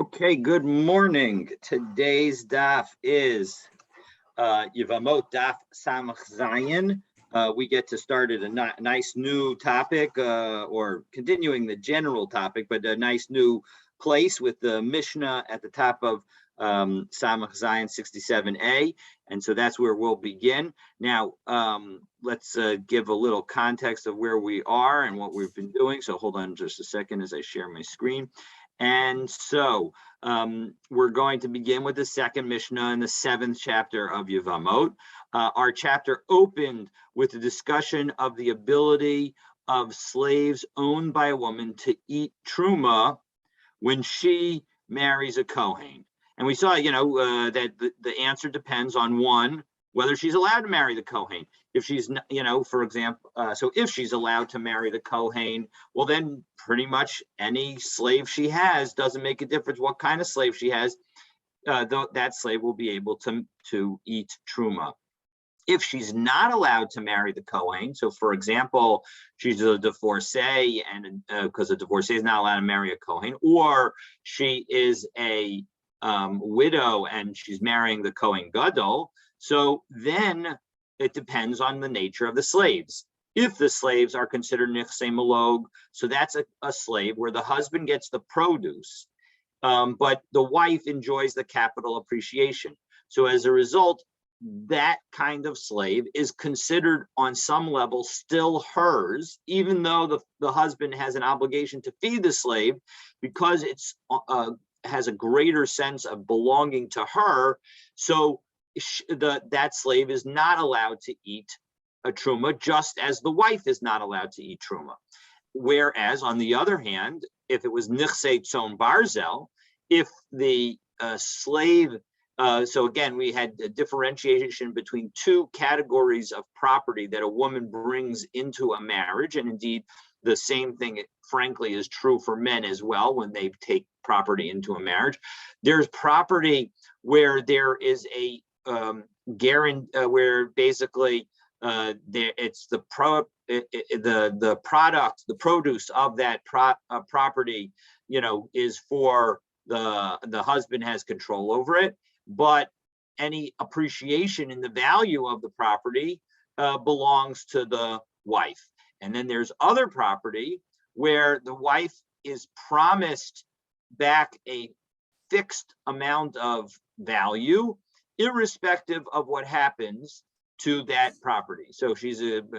Okay, good morning. Today's daf is Yevamot Daf Samach Zayin. We get to start at a nice new topic, or continuing the general topic, but a nice new place with the Mishnah at the top of Samach Zayin 67a. And so that's where we'll begin. Now, let's give a little context of where we are and what we've been doing. So hold on just a second as I share my screen. And so we're going to begin with the second Mishnah in the 7th chapter of Yevamot. Our chapter opened with a discussion of the ability of slaves owned by a woman to eat truma when she marries a Kohen. And we saw, that the answer depends on one, whether she's allowed to marry the Kohen. If she's, for example, so if she's allowed to marry the Kohen, well, then pretty much any slave she has, doesn't make a difference what kind of slave she has, that slave will be able to eat truma. If she's not allowed to marry the Kohen, so for example, she's a divorcee, and because a divorcee is not allowed to marry a Kohen, or she is a widow and she's marrying the Kohen Gadol, so then it depends on the nature of the slaves. If the slaves are considered nichsei malog, so that's a slave where the husband gets the produce, but the wife enjoys the capital appreciation. So as a result, that kind of slave is considered on some level still hers, even though the husband has an obligation to feed the slave, because it's has a greater sense of belonging to her. So that slave is not allowed to eat a truma, just as the wife is not allowed to eat truma. Whereas, on the other hand, if it was nichsei tzon barzel, if the slave, so again, we had a differentiation between two categories of property that a woman brings into a marriage, and indeed, the same thing, frankly, is true for men as well when they take property into a marriage. There's property where there is a guarantee, where basically it's the product, the produce of that property, is for the husband has control over it, but any appreciation in the value of the property belongs to the wife. And then there's other property where the wife is promised back a fixed amount of value, irrespective of what happens to that property. So she's it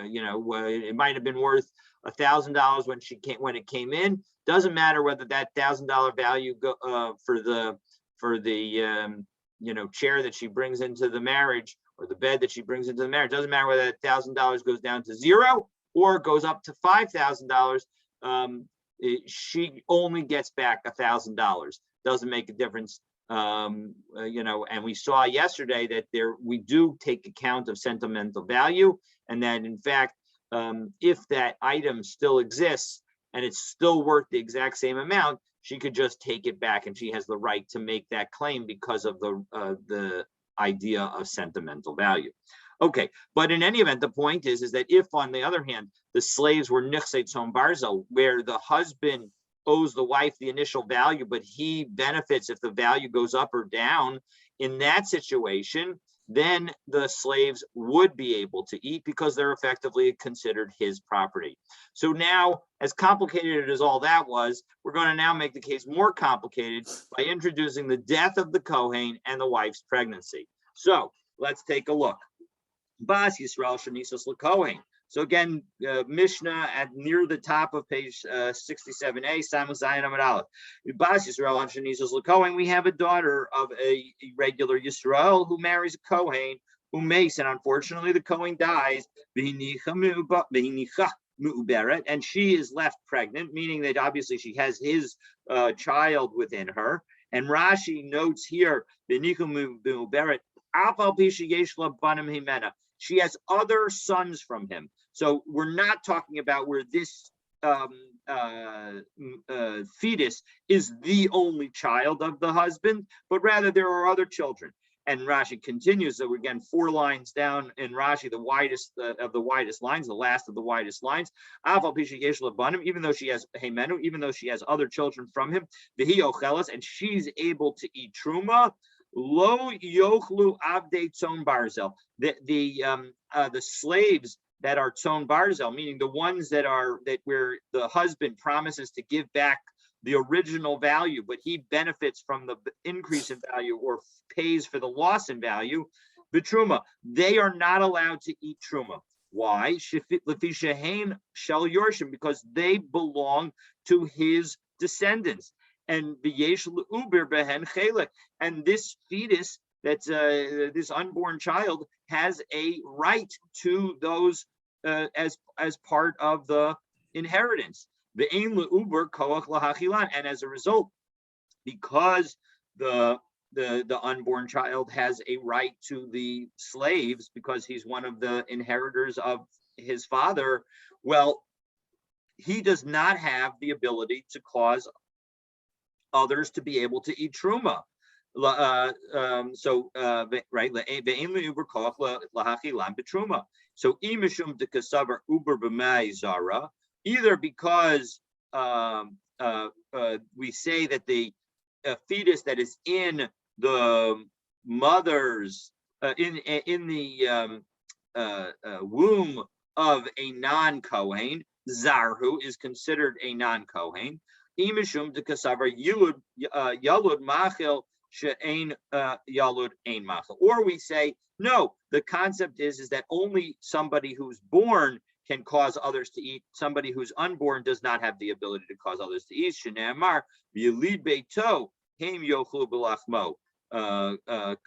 might have been worth $1,000 when it came in. Doesn't matter whether that $1,000 value for the chair that she brings into the marriage, or the bed that she brings into the marriage. Doesn't matter whether that $1,000 goes down to zero or goes up to $5,000. She only gets back $1,000. Doesn't make a difference. And we saw yesterday that we do take account of sentimental value, and that in fact, if that item still exists and it's still worth the exact same amount, she could just take it back, and she has the right to make that claim because of the idea of sentimental value. Okay, but in any event, the point is that if, on the other hand, the slaves were nichsei tzon barzel, where the husband owes the wife the initial value, but he benefits if the value goes up or down, in that situation, then the slaves would be able to eat because they're effectively considered his property. So now, as complicated as all that was, we're going to now make the case more complicated by introducing the death of the Kohen and the wife's pregnancy. So let's take a look. Bas Yisrael Shanisos LeKohen. So again, Mishnah at near the top of page 67a, Samach Zayin Amud Aleph. Bas Yisrael Shanisos LeKohen. We have a daughter of a regular Yisrael who marries a Kohen who makes, and unfortunately the Kohen dies, and she is left pregnant, meaning that obviously she has his child within her. And Rashi notes here, she has other sons from him. So we're not talking about where this fetus is the only child of the husband, but rather there are other children. And Rashi continues. So again, 4 lines down in Rashi, the widest of the widest lines, the last of the widest lines. Even though she has Hemenu, even though she has other children from him, Vihi Ochelas, and she's able to eat truma. Lo yochlu avdei tzon barzel. The slaves that are tzon barzel, meaning the ones that where the husband promises to give back the original value, but he benefits from the increase in value or pays for the loss in value, the truma, they are not allowed to eat truma. Why? Because they belong to his descendants. And and this fetus, that's this unborn child, has a right to those as part of the inheritance. And as a result, because the unborn child has a right to the slaves because he's one of the inheritors of his father, well, he does not have the ability to cause others to be able to eat truma. Right? So imishum de kasavar uber b'mai zara, either because we say that the fetus that is in the mother's in the womb of a non-Kohen, zarhu is considered a non-Kohen. Imishum de kasavar yalud machil she'ein yalud ein machil. Or we say, no, the concept is that only somebody who's born can cause others to eat. Somebody who's unborn does not have the ability to cause others to eat. Shneamar v'yilid beito heim yochlu b'lachmo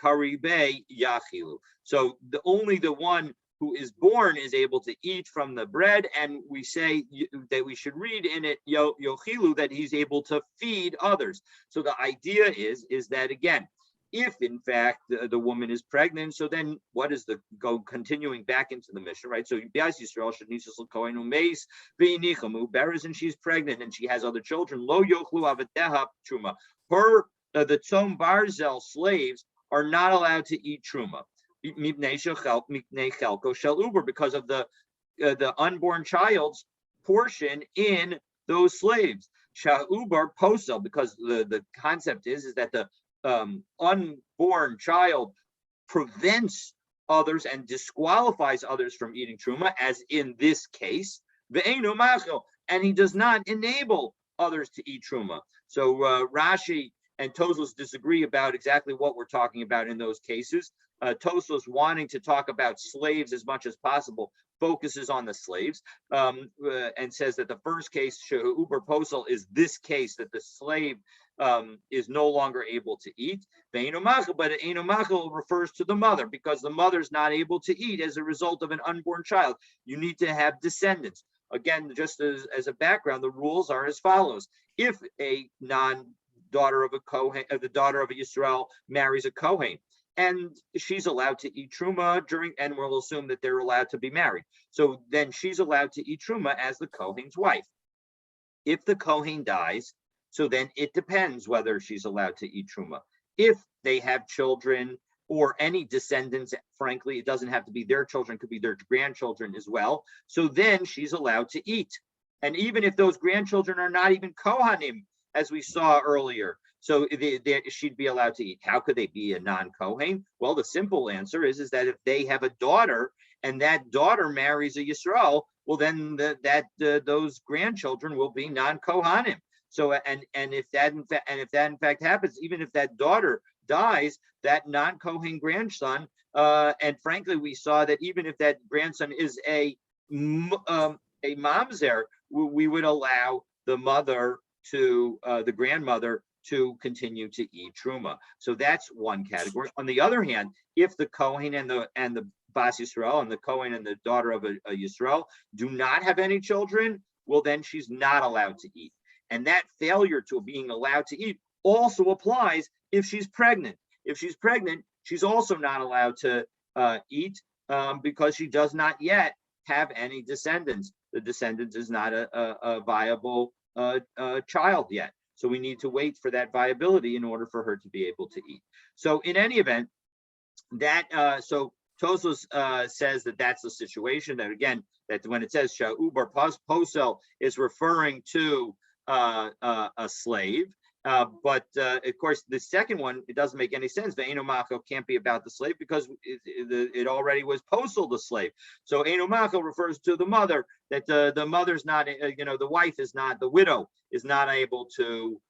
karibei yachilu. So only the one who is born is able to eat from the bread, and we say that we should read in it yochilu, that he's able to feed others. So the idea is that, again, if in fact the woman is pregnant, so then what is continuing back into the mission, right? So and she's pregnant and she has other children. Lo yochlu avadeha truma. Her the tzom barzel slaves are not allowed to eat truma because of the unborn child's portion in those slaves. Sha'ubar posel, because the concept is that the unborn child prevents others and disqualifies others from eating truma, as in this case, and he does not enable others to eat truma. So Rashi and Tosfos disagree about exactly what we're talking about in those cases. Tosfos, wanting to talk about slaves as much as possible, focuses on the slaves and says that the first case, Uber Posel, is this case that the slave is no longer able to eat. But Einumachel refers to the mother, because the mother's not able to eat as a result of an unborn child. You need to have descendants. Again, just as a background, the rules are as follows. If a daughter of a Kohen, the daughter of a Yisrael marries a Kohen, and she's allowed to eat truma and we'll assume that they're allowed to be married. So then she's allowed to eat truma as the Kohen's wife. If the Kohen dies, so then it depends whether she's allowed to eat truma. If they have children or any descendants, frankly, it doesn't have to be their children, it could be their grandchildren as well. So then she's allowed to eat. And even if those grandchildren are not even Kohanim, as we saw earlier, so she'd be allowed to eat. How could they be a non-Kohen? Well, the simple answer is that if they have a daughter and that daughter marries a Yisrael, well, then those grandchildren will be non-Kohanim. So and if that in fact happens, even if that daughter dies, that non-Kohen grandson, and frankly, we saw that even if that grandson is a mamzer, we would allow the mother to the grandmother to continue to eat truma. So that's one category. On the other hand, if the Kohen and the Bas Yisrael and the Kohen and the daughter of a Yisrael do not have any children, well, then she's not allowed to eat. And that failure to being allowed to eat also applies if she's pregnant. If she's pregnant, she's also not allowed to eat because she does not yet have any descendants. The descendants is not a viable child yet. So we need to wait for that viability in order for her to be able to eat. So in any event, So Tosfos says that that's the situation. That again, that when it says sha'ubar posel is referring to a slave. But of course, the second one, it doesn't make any sense. The Eino Machel can't be about the slave because it already was posel the slave. So Eino Machel refers to the mother, that the mother's not, the wife is not, the widow is not able to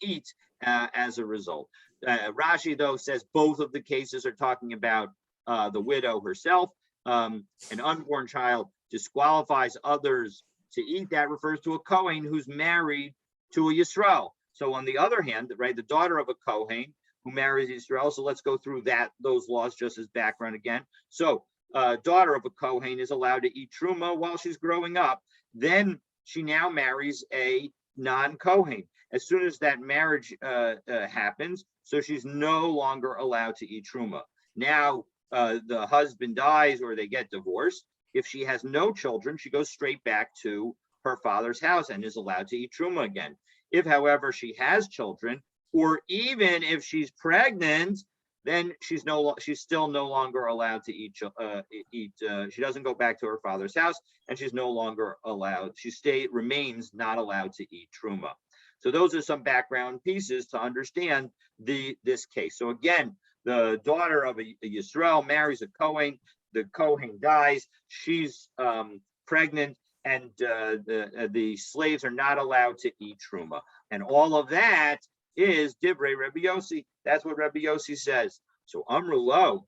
eat as a result. Rashi, though, says both of the cases are talking about the widow herself. An unborn child disqualifies others to eat. That refers to a Kohen who's married to a Yisrael. So on the other hand, right, the daughter of a Kohen who marries Yisrael. So let's go through those laws just as background again. So daughter of a Kohen is allowed to eat truma while she's growing up. Then she now marries a non-Kohen. As soon as that marriage happens, so she's no longer allowed to eat truma. Now the husband dies or they get divorced. If she has no children, she goes straight back to her father's house and is allowed to eat truma again. If, however, she has children, or even if she's pregnant, then she's still no longer allowed to eat. She doesn't go back to her father's house, and she's no longer allowed. Remains not allowed to eat truma. So those are some background pieces to understand this case. So again, the daughter of a Yisrael marries a Kohen. The Kohen dies. She's pregnant, and the slaves are not allowed to eat truma. And all of that is divrei Rabbi Yossi. That's what Rabbi Yossi says. So Amru Lo,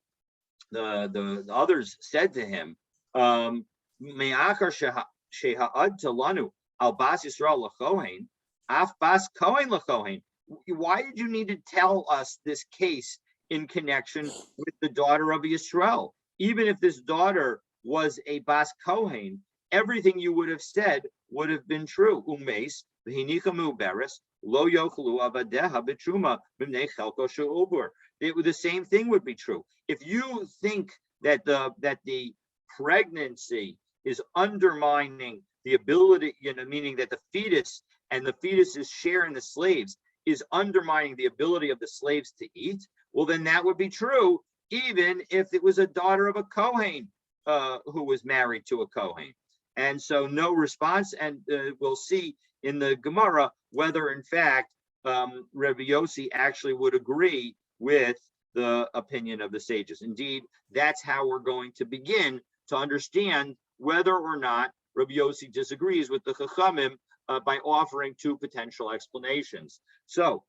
the others said to him, Me'achar sheha'ad talanu al bas Yisrael lachohen, af bas Kohen lachohen. Why did you need to tell us this case in connection with the daughter of Yisrael? Even if this daughter was a bas Kohen, everything you would have said would have been true. Umeis v'hinichamu beres lo yochlu avadeha b'truma b'nei chelko she'ubur. The same thing would be true. If you think that the pregnancy is undermining the ability, meaning that the fetus and the fetus's share in the slaves is undermining the ability of the slaves to eat, well, then that would be true, even if it was a daughter of a Kohen who was married to a Kohen. And so no response, and we'll see in the Gemara whether, in fact, Rabbi Yossi actually would agree with the opinion of the sages. Indeed, that's how we're going to begin to understand whether or not Rabbi Yossi disagrees with the Chachamim by offering two potential explanations. So,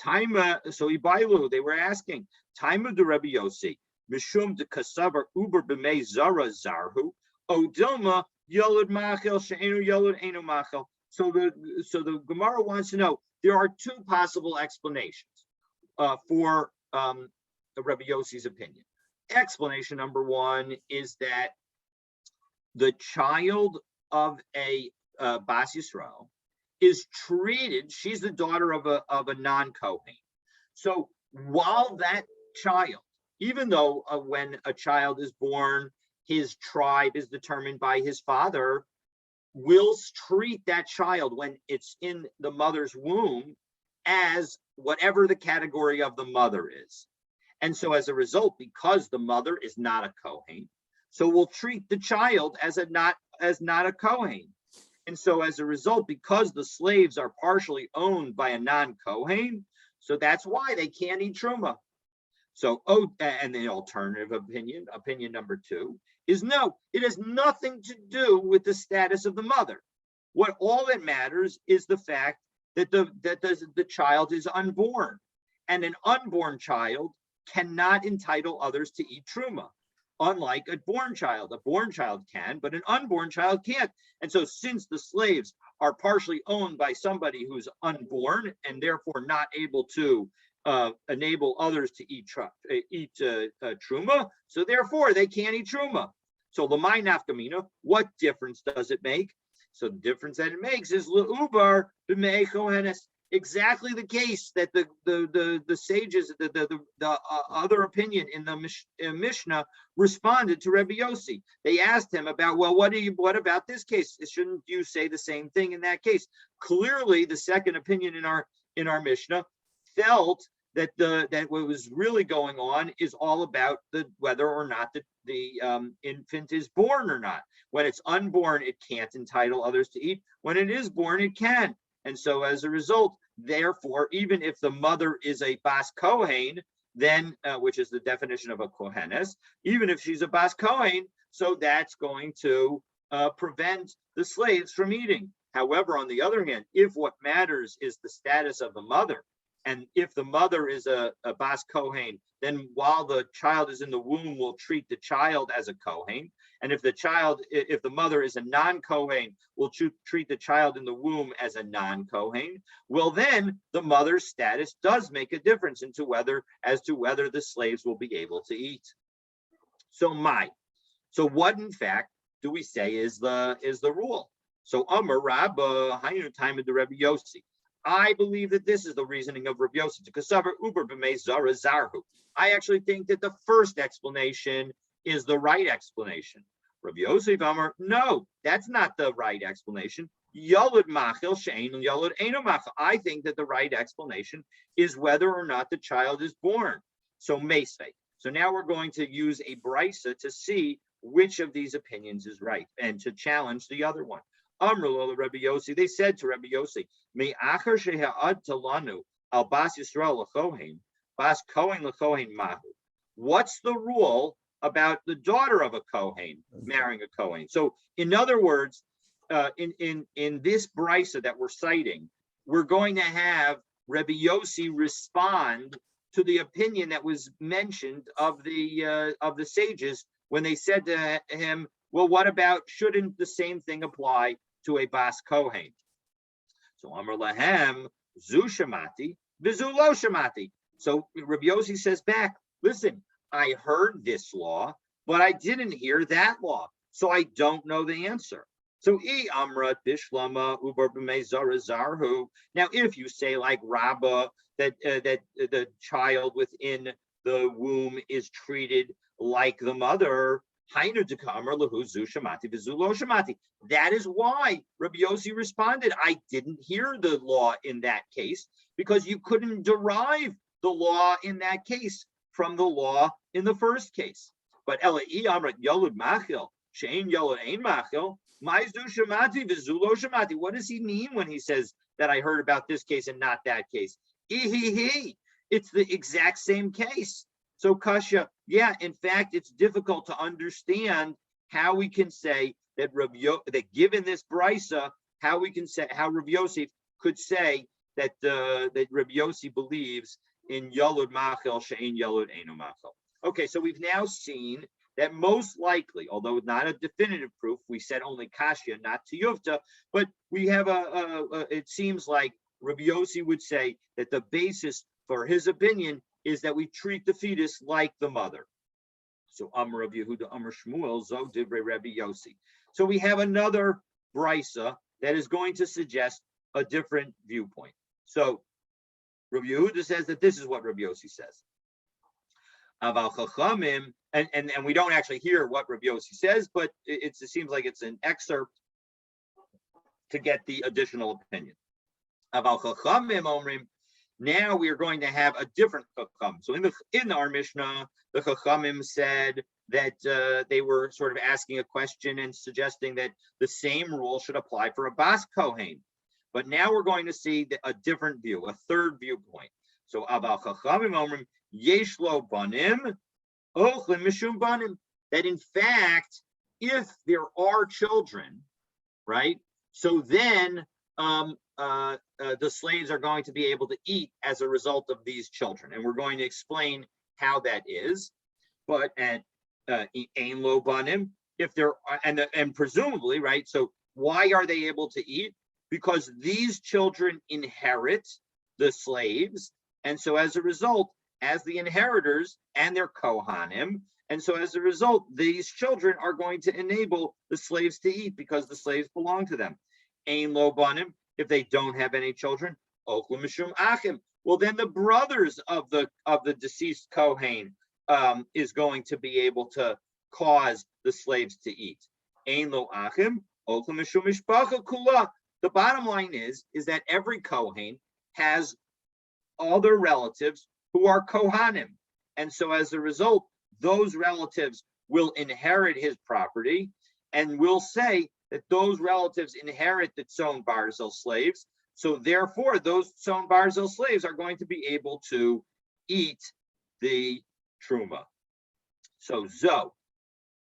Ibailu, they were asking, Taima de Rabbi Yossi, Mishum de Kasavar Uber B'mei Zara Zarhu, Odilma Yolud Machel She'enu Yolud Enu Machel. So the Gemara wants to know, there are two possible explanations for Rabbi Yossi's opinion. Explanation number one is that the child of a Bas Yisrael is treated, she's the daughter of a non-Kohen. So while that child, even though when a child is born, his tribe is determined by his father, will treat that child when it's in the mother's womb as whatever the category of the mother is. And so as a result, because the mother is not a Kohen, so we'll treat the child as not a Kohen. And so as a result, because the slaves are partially owned by a non-Kohen, so that's why they can't eat truma. So, and the alternative opinion number two, is no, it has nothing to do with the status of the mother. What all that matters is the fact that the child is unborn, and an unborn child cannot entitle others to eat truma. Unlike a born child can, but an unborn child can't. And so since the slaves are partially owned by somebody who's unborn and therefore not able to enable others to eat truma, so therefore they can't eat truma. So l'may nafkamina, what difference does it make? So the difference that it makes is l'ubar b'mei kohenes. Exactly the case that the sages, the other opinion in the Mishnah responded to Rabbi Yossi. They asked him about, well, what about this case? Shouldn't you say the same thing in that case? Clearly, the second opinion in our Mishnah felt that what was really going on is all about whether or not the infant is born or not. When it's unborn, it can't entitle others to eat. When it is born, it can. And so as a result, therefore, even if the mother is a bas kohen, then which is the definition of a kohenes, even if she's a bas kohen, so that's going to prevent the slaves from eating. However, on the other hand, if what matters is the status of the mother, and if the mother is a bas kohen, then while the child is in the womb, we'll treat the child as a kohen. And if the mother is a non-kohen, we'll treat the child in the womb as a non-kohen. Well, then the mother's status does make a difference as to whether the slaves will be able to eat. So what in fact do we say is the rule? So Amar Rabba Hainu time of the Rebbe Yossi. I believe that this is the reasoning of Rabbi Yossi. I actually think that the first explanation is the right explanation. Rabbi Yossi Amar, no, that's not the right explanation. Yalud machil she'ein yalud eino machil. I think that the right explanation is whether or not the child is born. So meisvei. So now we're going to use a brisa to see which of these opinions is right and to challenge the other one. Amrul Rabbi Yossi, they said to Rabbi Yossi, Me acher sheha'ad talanu al bas Yisrael lechohen, bas kohen lechohen mahu. What's the rule about the daughter of a kohen marrying a kohen? So, in other words, in this brisa that we're citing, we're going to have Rabbi Yossi respond to the opinion that was mentioned of the sages when they said to him, well, what about, shouldn't the same thing apply to a bas kohen? So Amar lahem zu shamati v'zu lo shamati. So Rabbi Yossi says back, listen, I heard this law, but I didn't hear that law, so I don't know the answer. So amra bishlama ubar b'mei zarhu. Now, if you say like Rabbah that the child within the womb is treated like the mother, that is why Rabbi Yossi responded, I didn't hear the law in that case, because you couldn't derive the law in that case from the law in the first case. But what does he mean when he says that I heard about this case and not that case? It's the exact same case. So Kasha, yeah, in fact, it's difficult to understand how we can say that given this brisa, how Rabbi Yossi could say that Rabbi Yossi believes in Yalud Machel She'ein Yalud Eino Machel. Okay, so we've now seen that most likely, although not a definitive proof, we said only Kasha, not Tiyuvta, but we have it seems like Rabbi Yossi would say that the basis for his opinion is that we treat the fetus like the mother. So Amar Rav Yehuda Amar Shmuel Zo Divrei Rabbi Yossi. So we have another brisa that is going to suggest a different viewpoint. So Rav Yehuda says that this is what Rabbi Yossi says. Aval Chachamim, and we don't actually hear what Rabbi Yossi says, but it seems like it's an excerpt to get the additional opinion. Aval Chachamim Omrim. Now we are going to have a different chacham. So in our Mishnah, the chachamim said that they were sort of asking a question and suggesting that the same rule should apply for a bas kohen. But now we're going to see a different view, a third viewpoint. So aval chachamim omrim yesh lo banim ochlim mishum banim. That in fact, if there are children, right? So then the slaves are going to be able to eat as a result of these children, and we're going to explain how that is. But and ein lo banim, if they're and presumably, right? So why are they able to eat? Because these children inherit the slaves, and so as a result, as the inheritors and their kohanim, and so as a result, these children are going to enable the slaves to eat because the slaves belong to them. Ein lo banim. If they don't have any children, oklu mishum achim. Well, then the brothers of the deceased kohen is going to be able to cause the slaves to eat. Ein lo achim, oklu mishum mishpacha kula. The bottom line is that every kohen has other relatives who are Kohanim. And so as a result, those relatives will inherit his property, and will say that those relatives inherit the Tzon Barzel slaves. So therefore, those Tzon Barzel slaves are going to be able to eat the Truma. So Zo,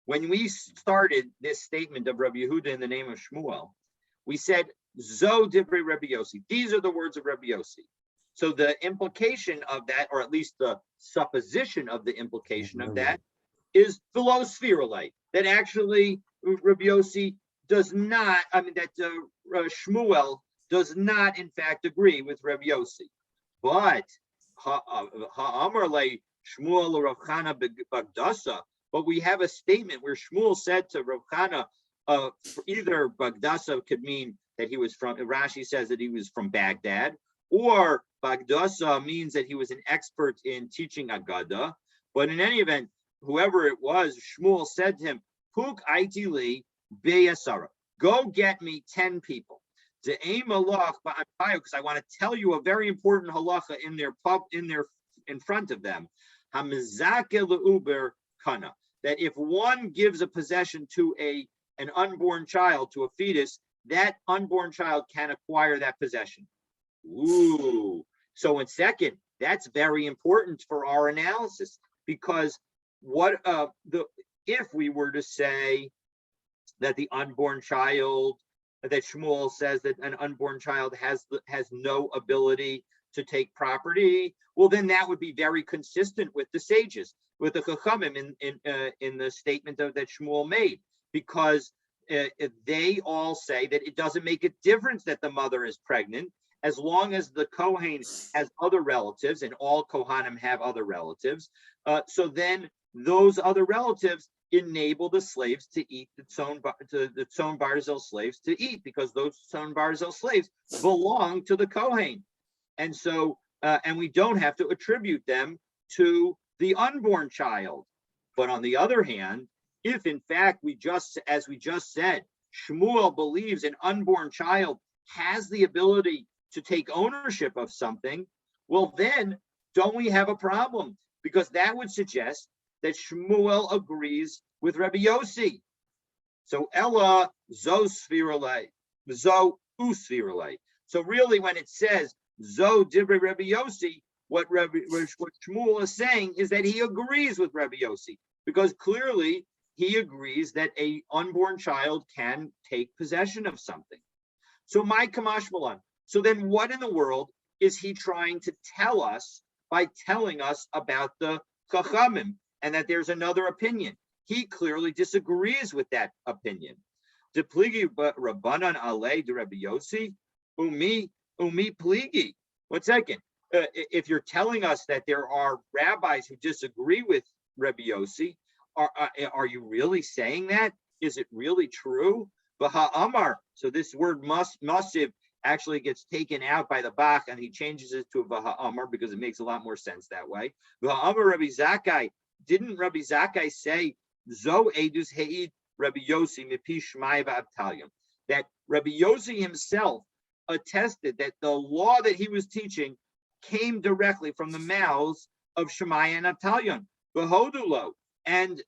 when we started this statement of Rabbi Yehuda in the name of Shmuel, we said, Zo Divrei Rabbi Yossi. These are the words of Rabbi Yossi. So the implication of that, or at least the supposition of the implication of that, is below spherulite, that actually Rabbi Yossi does not, that Shmuel does not in fact agree with Rabbi Yossi. But Ha'amar le Shmuel Rav Chana Bagdasa, but we have a statement where Shmuel said to Rav Chana, either Bagdasa could mean that he was from, Rashi says that he was from Baghdad, or Bagdasa means that he was an expert in teaching Agada. But in any event, whoever it was, Shmuel said to him, Puk aiti li beyasara, go get me 10 people. Because I want to tell you a very important halacha in front of them. Kana, that if one gives a possession to an unborn child, to a fetus, that unborn child can acquire that possession. Ooh. So in second, that's very important for our analysis, because if we were to say that the unborn child, that Shmuel says that an unborn child has no ability to take property, well, then that would be very consistent with the sages, with the Chachamim in the statement that Shmuel made, because they all say that it doesn't make a difference that the mother is pregnant, as long as the Kohen has other relatives, and all Kohanim have other relatives. So then those other relatives enable the slaves to eat the Tzon Barzel slaves to eat, because those Tzon Barzel slaves belong to the Kohen. And so, and we don't have to attribute them to the unborn child. But on the other hand, if in fact as we just said, Shmuel believes an unborn child has the ability to take ownership of something, well then don't we have a problem? Because that would suggest that Shmuel agrees with Rabbi Yossi. So Ella zo svirulei, zo usvirulei. So really, when it says zo divrei Rabbi Yossi, what Shmuel is saying is that he agrees with Rabbi Yossi, because clearly he agrees that a unborn child can take possession of something. So my kamash malan. So then what in the world is he trying to tell us by telling us about the Chachamim and that there's another opinion? He clearly disagrees with that opinion. Depligi Rabbanan Ale de Rabbi Yossi, umi pligi. 1 second. If you're telling us that there are rabbis who disagree with Rabbi Yossi, are you really saying that? Is it really true? Baha'amar. So this word masiv actually gets taken out by the Bach, and he changes it to a Baha'amar because it makes a lot more sense that way. Baha'amar Rabbi Zakkai. Didn't Rabbi Zakkai say Zo Edus Heid Rabbi Yossi Mipi Shmai V'Avtalyon, that Rabbi Yossi himself attested that the law that he was teaching came directly from the mouths of Shammai and Avtalyon, Behodulo, and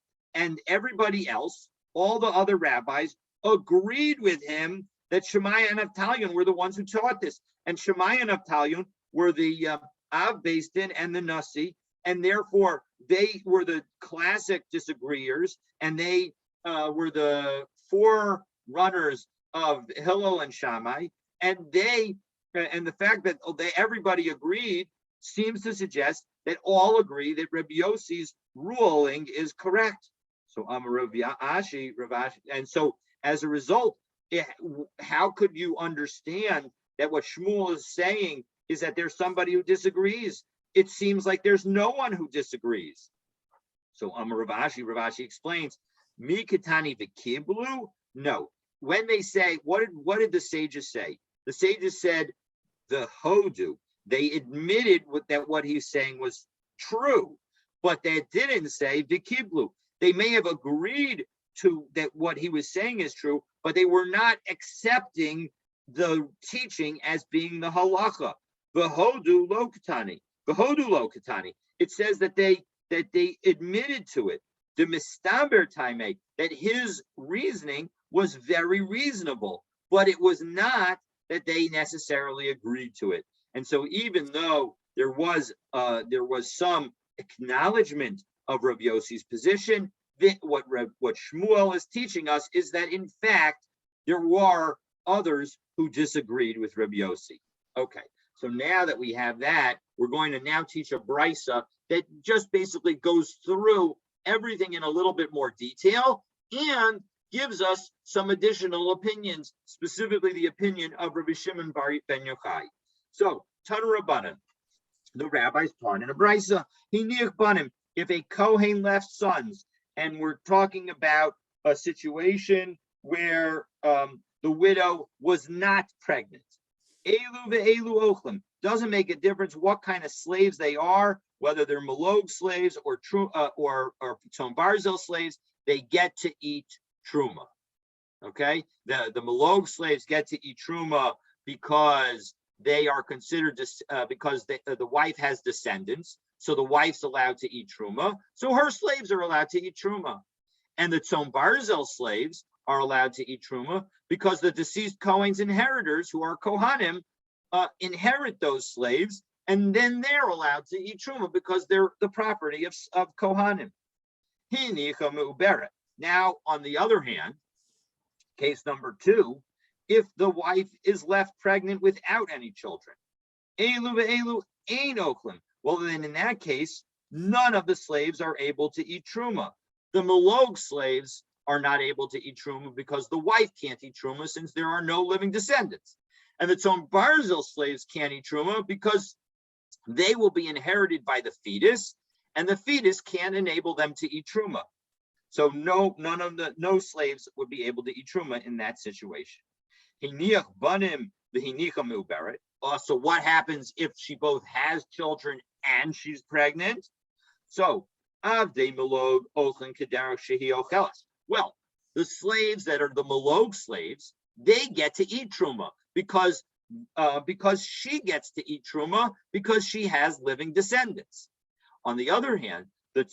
everybody else, all the other rabbis, agreed with him that Shammai and Avtalyon were the ones who taught this, and Shammai and Avtalyon were the Av Beis Din and the Nasi, and therefore they were the classic disagreeers, and they were the forerunners of Hillel and Shammai, and the fact that everybody agreed seems to suggest that all agree that Rabbi Yossi's ruling is correct. So Rav Ashi, and so as a result, how could you understand that what Shmuel is saying is that there's somebody who disagrees? It seems like there's no one who disagrees. So Rav Ashi explains, Mi Katani v'kiblu? No. When they say, what did the sages say? The sages said the hodu. They admitted that what he's saying was true, but they didn't say v'kiblu. They may have agreed to that what he was saying is true, but they were not accepting the teaching as being the halacha. The hodu lo katani. Behodulo Katani. It says that they admitted to it. The mistaber taime, that his reasoning was very reasonable, but it was not that they necessarily agreed to it. And so, even though there was some acknowledgement of Rabbi Yossi's position, what Shmuel is teaching us is that in fact there were others who disagreed with Rabbi Yossi. Okay, so now that we have that, we're going to now teach a brisa that just basically goes through everything in a little bit more detail and gives us some additional opinions, specifically the opinion of Rabbi Shimon bar ben Yochai. So, Tanu Rabbanan, the rabbis taught in a brisa, Hiniach banim, if a Kohen left sons, and we're talking about a situation where the widow was not pregnant. Elu ve'elu ochlim, doesn't make a difference what kind of slaves they are, whether they're Malog slaves or Tzom Barzel slaves, they get to eat truma. Okay, the Malog slaves get to eat truma because they are considered because the wife has descendants, so the wife's allowed to eat truma. So her slaves are allowed to eat truma, and the Tzom Barzel slaves are allowed to eat truma because the deceased Kohen's inheritors, who are Kohanim, inherit those slaves, and then they're allowed to eat truma because they're the property of Kohanim. Now, on the other hand, case number 2, if the wife is left pregnant without any children, well, then in that case, none of the slaves are able to eat truma. The Malog slaves are not able to eat truma because the wife can't eat truma since there are no living descendants. And the Tzom Barzel slaves can't eat truma because they will be inherited by the fetus, and the fetus can't enable them to eat truma. So no slaves would be able to eat truma in that situation. Hiniach banim v'hinicha meuberet. So what happens if she both has children and she's pregnant? So avdei malog ochlen kedarach shehi ochelas. Well, the slaves that are the Malog slaves, they get to eat truma because she gets to eat truma because she has living descendants. On the other hand, the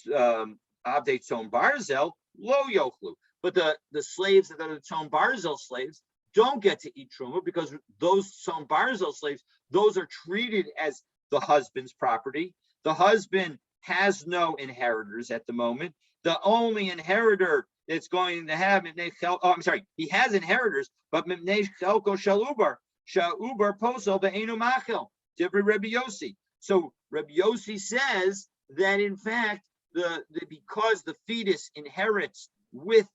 Avdei Tzom Barzel lo yochlu, but the slaves that are the Tzom Barzel slaves don't get to eat truma because those Tzom Barzel slaves, those are treated as the husband's property. The husband has no inheritors at the moment. The only inheritor it's going to have, he has inheritors, but Mipnei Chelko Shalubar Posel Be'enu Machel, different Rabbi Yossi. So Rabbi Yossi says that in fact, because the fetus inherits with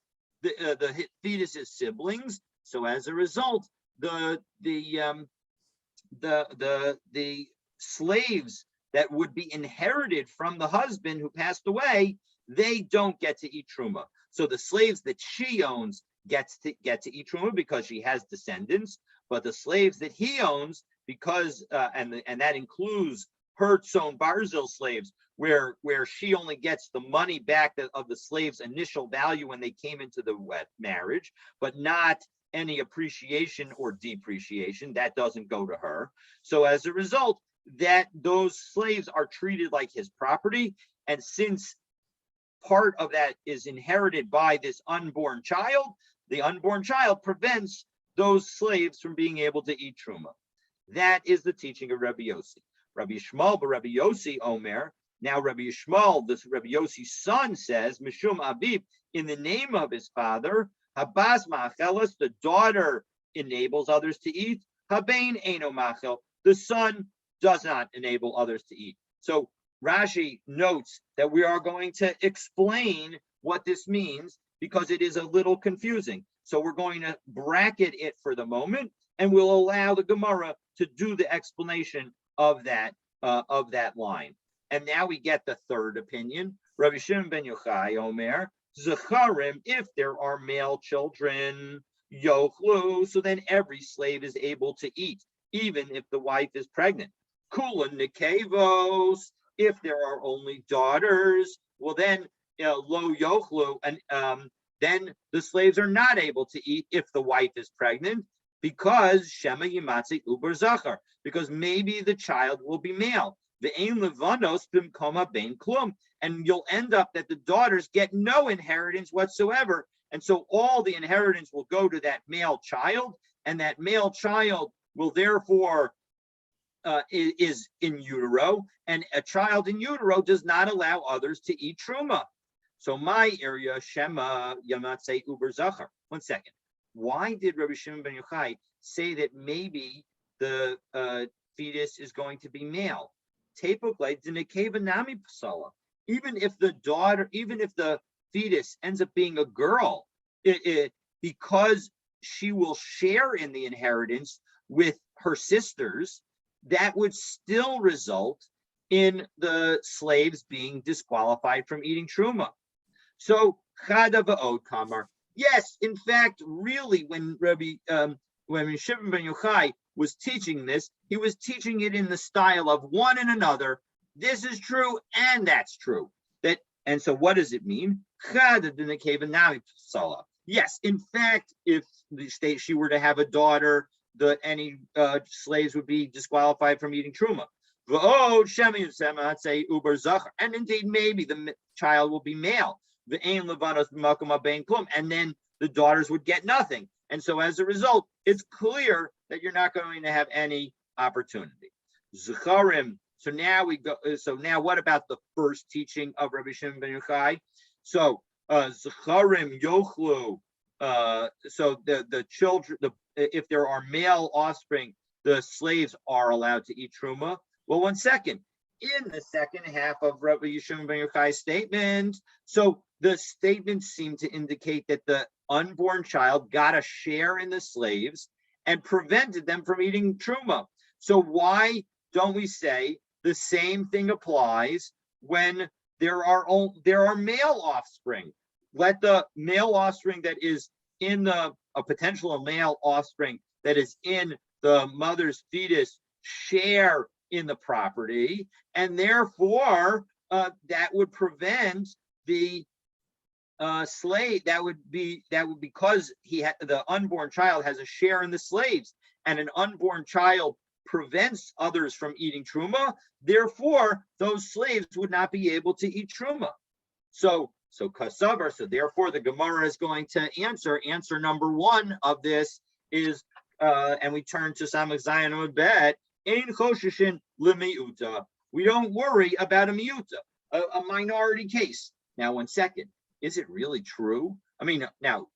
the fetus's siblings, so as a result, the slaves that would be inherited from the husband who passed away, they don't get to eat truma. So the slaves that she owns get to eat truma because she has descendants, but the slaves that he owns, because and that includes her Tzom Barzel slaves, where she only gets the money back of the slave's initial value when they came into the marriage, but not any appreciation or depreciation. That doesn't go to her. So as a result, that those slaves are treated like his property, and since part of that is inherited by this unborn child, the unborn child prevents those slaves from being able to eat truma. That is the teaching of Rabbi Yossi. Rabbi Yishmael, but Rabbi Yossi Omer. Now Rabbi Yishmael, this Rabbi Yossi's son, says, Mishum Abib, in the name of his father, Habas Ma'achelas, the daughter enables others to eat. Habain Eino Machel, the son does not enable others to eat. So Rashi notes that we are going to explain what this means because it is a little confusing. So we're going to bracket it for the moment, and we'll allow the Gemara to do the explanation of that line. And now we get the third opinion. Rabbi Shimon ben Yochai Omer, Zecharim, if there are male children, Yochlu, so then every slave is able to eat, even if the wife is pregnant. Kulan Nikevos, if there are only daughters, well then Lo Yochlu, and then the slaves are not able to eat if the wife is pregnant, because Shema Yimatzi Uber Zachar, because maybe the child will be male. Ve'ein levanos b'mkoma bein klum. And you'll end up that the daughters get no inheritance whatsoever. And so all the inheritance will go to that male child, and that male child will therefore is in utero, and a child in utero does not allow others to eat truma. So my area, Shema Yamatzei Uber Zachar. 1 second. Why did Rabbi Shimon ben Yochai say that maybe the fetus is going to be male? Even if the fetus ends up being a girl, because she will share in the inheritance with her sisters, that would still result in the slaves being disqualified from eating truma. So chada va'od kamar. Yes, in fact, really, when when Shimon ben Yochai was teaching this, he was teaching it in the style of one and another. This is true, and that's true. And so, what does it mean? Yes, in fact, if she were to have a daughter, any slaves would be disqualified from eating truma. And indeed, maybe the child will be male. And then the daughters would get nothing. And so as a result, it's clear that you're not going to have any opportunity. Zecharim. So now what about the first teaching of Rabbi Shimon ben Yochai? So Zecharim yochlu. So the children, if there are male offspring, the slaves are allowed to eat truma. Well, 1 second. In the second half of Rabbi Shimon ben Yochai's statement, so the statements seem to indicate that the unborn child got a share in the slaves and prevented them from eating truma. So why don't we say the same thing applies when there are male offspring? Let the male offspring that is in a potential male offspring that is in the mother's fetus share in the property, and therefore that would prevent the slave. That would because the unborn child has a share in the slaves, and an unborn child prevents others from eating truma. Therefore, those slaves would not be able to eat truma. So kasavar. So therefore, the Gemara is going to answer number 1 of this is, and we turn to Samach Zayin Amud Bet. Ein choshishin lemiuta. We don't worry about a miuta, a minority case. Now, 1 second. Is it really true? I mean, now,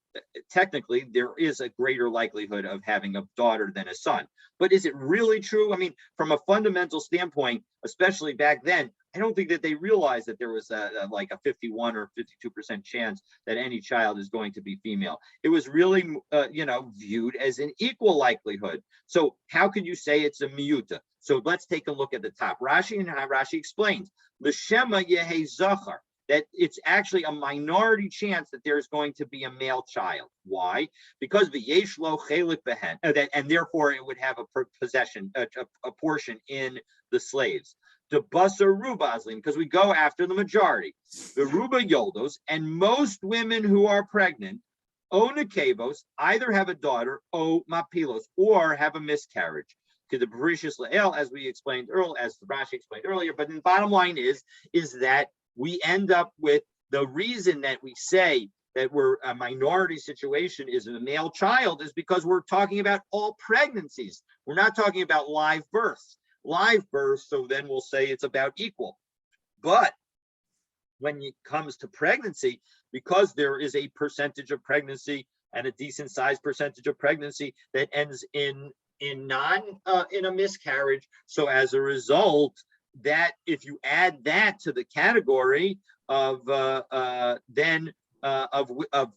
technically, there is a greater likelihood of having a daughter than a son. But is it really true? I mean, from a fundamental standpoint, especially back then, I don't think that they realized that there was like a 51 or 52% chance that any child is going to be female. It was really, viewed as an equal likelihood. So how could you say it's a miuta? So let's take a look at the top. Rashi explains, l'shema yehe zachar, that it's actually a minority chance that there's going to be a male child. Why? Because v'yesh lo chelik behen, and therefore it would have a possession, a portion in the slaves. The basar rubazlim, because we go after the majority. The ruba yoldos, and most women who are pregnant, o nekevos, either have a daughter, o mapilos, or have a miscarriage. To the Bereshis La'el, as we explained earlier, as Rashi explained earlier. But the bottom line is that we end up with the reason that we say that we're a minority situation is a male child is because we're talking about all pregnancies. We're not talking about live births. So then we'll say it's about equal. But when it comes to pregnancy, because there is a percentage of pregnancy and a decent sized percentage of pregnancy that ends in a miscarriage. So as a result, that if you add that to the category of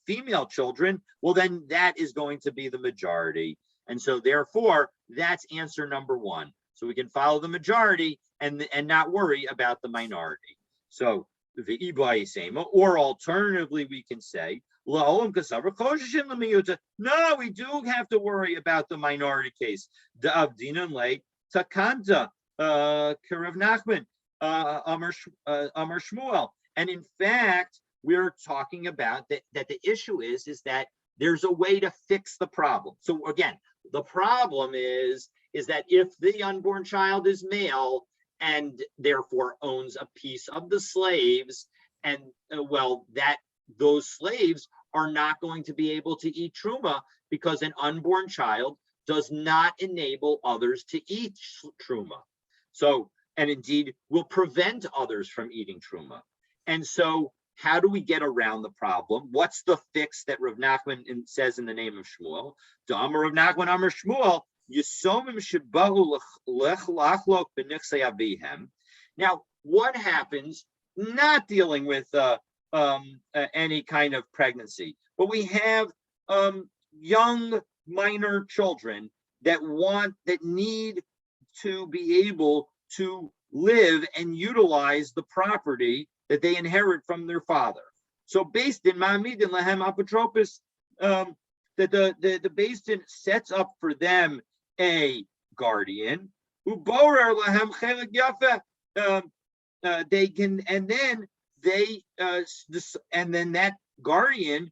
female children, well, then that is going to be the majority. And so therefore, that's answer number 1. So we can follow the majority and not worry about the minority. So the ibayisema, or alternatively, we can say, no, we do have to worry about the minority case. The Avdina lay takanta Karav Nachman Amar Shmuel. And in fact, we're talking about that the issue is that there's a way to fix the problem. So again, the problem is that if the unborn child is male and therefore owns a piece of the slaves. And those slaves are not going to be able to eat truma because an unborn child does not enable others to eat truma. So, and indeed will prevent others from eating truma. And so, how do we get around the problem? What's the fix that Rav Nachman says in the name of Shmuel? D'amar Rav Nachman Amar Shmuel, Yisomim shebahu lachlok b'nichsei avihem. Now, what happens? Not dealing with any kind of pregnancy, but we have young minor children that need to be able to live and utilize the property that they inherit from their father. So based in Ma'amidin Lahem Apotropos, that the Beis Din sets up for them a guardian who borer lahem chelik yafa. They can, and then that guardian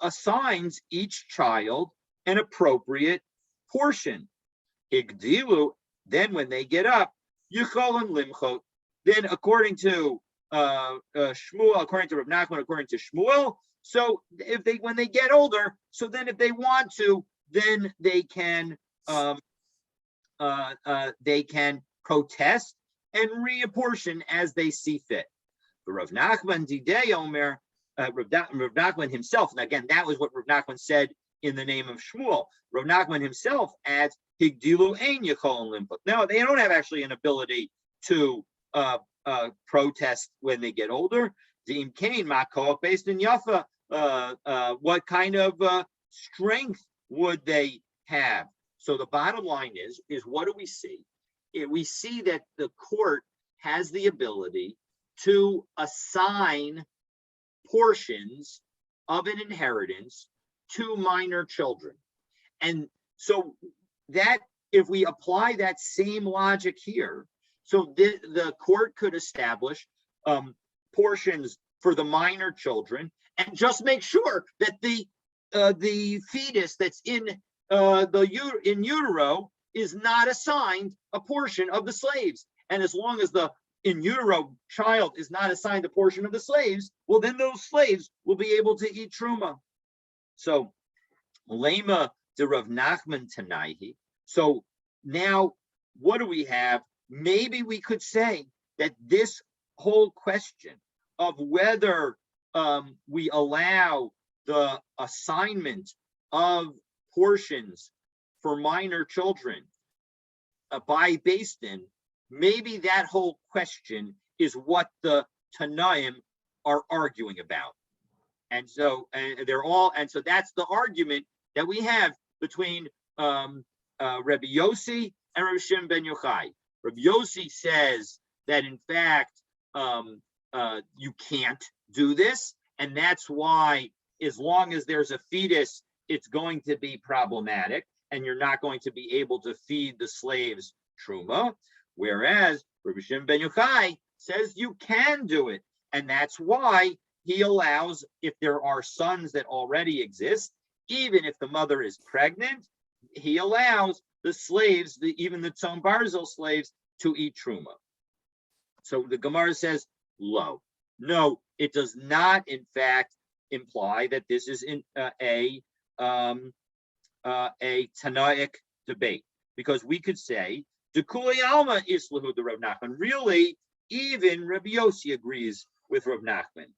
assigns each child an appropriate portion. Igdilu. Then when they get up, yichol and limchot. Then according to Shmuel, according to Rav Nachman, according to Shmuel, so when they get older, so then if they want to, then they can protest and reapportion as they see fit. But Rav Nachman Didei Omer, Rav Nachman himself, and again, that was what Rav Nachman said in the name of Shmuel. Rav Nachman himself adds, Higdilu ein yachol limput. No, they don't have actually an ability to protest when they get older. Deim kain makol based in Yafa. What kind of strength would they have? So the bottom line is what do we see? We see that the court has the ability to assign portions of an inheritance to minor children. And so that if we apply that same logic here, so the court could establish portions for the minor children and just make sure that the fetus that's in utero is not assigned a portion of the slaves. And as long as the in utero child is not assigned a portion of the slaves, well, then those slaves will be able to eat truma. So, Lema de Rav Nachman Tanaihi. So now, what do we have? Maybe we could say that this whole question of whether we allow the assignment of portions for minor children by Beis Din, maybe that whole question is what the Tanaim are arguing about. And so that's the argument that we have between Rabbi Yossi and Rabbi Shimon ben Yochai. Rabbi Yossi says that in fact you can't do this, and that's why as long as there's a fetus, it's going to be problematic, and you're not going to be able to feed the slaves truma. Whereas Rabbi Shimon ben Yochai says you can do it, and that's why he allows, if there are sons that already exist, even if the mother is pregnant, he allows the slaves, even the Tzom Barzil slaves, to eat truma. So the Gemara says, no, it does not, in fact, imply that this is a Tanaic debate, because we could say the Kulei Alma Islahu the Rav Nachman. Really, even Rabbi Yossi agrees with Rav Nachman.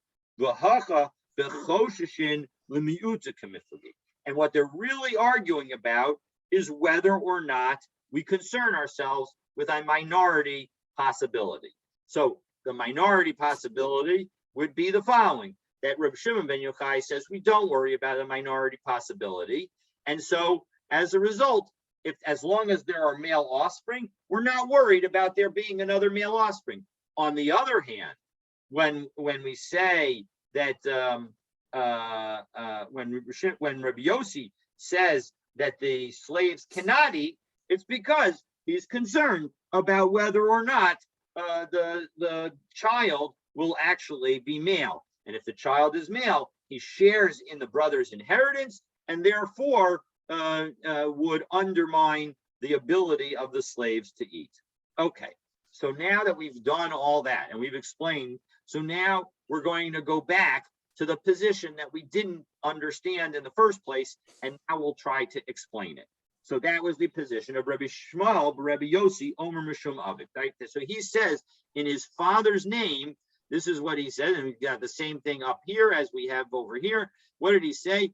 And what they're really arguing about is whether or not we concern ourselves with a minority possibility. So the minority possibility would be the following, that Reb Shimon ben Yochai says we don't worry about a minority possibility. And so as a result, as long as there are male offspring, we're not worried about there being another male offspring. On the other hand, when we say that when Rabbi Yossi says that the slaves cannot eat, it's because he's concerned about whether or not the child will actually be male. And if the child is male, he shares in the brother's inheritance, and therefore would undermine the ability of the slaves to eat. Okay, So now that we've done all that and we've explained, so now we're going to go back to the position that we didn't understand in the first place, and now we'll try to explain it. So that was the position of Rabbi Shmuel, Rabbi Yossi, Omer Mishum Avik. Right? So he says in his father's name, this is what he said, and we got the same thing up here as we have over here. What did he say?